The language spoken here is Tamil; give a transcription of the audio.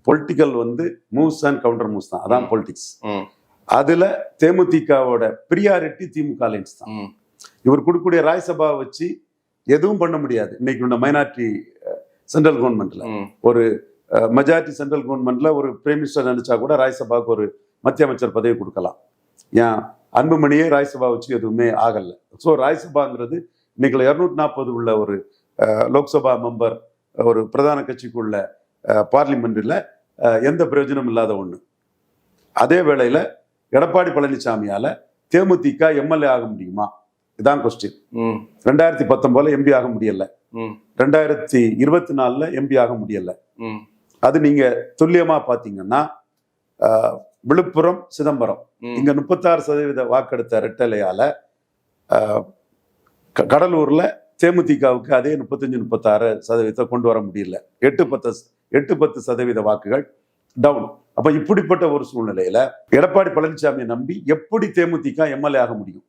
பொலிட்டிக்கல் வந்து மூவ்ஸ் அண்ட் கவுண்டர் மூவ்ஸ் தான், அதான் பொலிட்டிக்ஸ். அதுல தேமுதிகவோட பிரியாரிட்டி திமுக அலைன்ஸ் தான். இவர் கொடுக்கக்கூடிய ராஜ்யசபா வச்சு எதுவும் பண்ண முடியாது. இன்னைக்கு உள்ள மைனாரிட்டி சென்ட்ரல் கவர்மெண்ட்ல ஒரு மெஜாரிட்டி சென்ட்ரல் கவர்மெண்ட்ல ஒரு பிரைம் மினிஸ்டர் நினைச்சா கூட ராஜ்யசபாவுக்கு ஒரு மத்திய அமைச்சர் பதவி கொடுக்கலாம். ஏன் அன்புமணியே ராஜ்யசபா வச்சு எதுவுமே ஆகல. ஸோ ராஜ்யசபாங்கிறது இன்னைக்கு 240 உள்ள ஒரு லோக்சபா மெம்பர் ஒரு பிரதான கட்சிக்குள்ள பார்லிமெண்ட்ல எந்த பிரயோஜனம் இல்லாத ஒண்ணு. அதே வேளையில எடப்பாடி பழனிசாமியால தேமுதிக எம்எல்ஏ ஆக முடியுமா? இதான் கொஸ்டின். 2019 எம்பி ஆக முடியல, 2024 எம்பி ஆக முடியல. அது நீங்க துல்லியமா பாத்தீங்கன்னா விழுப்புரம், சிதம்பரம் இங்க 36% வாக்கெடுத்த ரெட்டலையால கடலூர்ல தேமுதிகவுக்கு அதே 35-36% கொண்டு வர முடியல. 8-10% வாக்குகள் டவுன். அப்ப இப்படிப்பட்ட ஒரு சூழ்நிலையில எடப்பாடி பழனிசாமியை நம்பி எப்படி தேமுதிக எம்எல்ஏ ஆக முடியும்?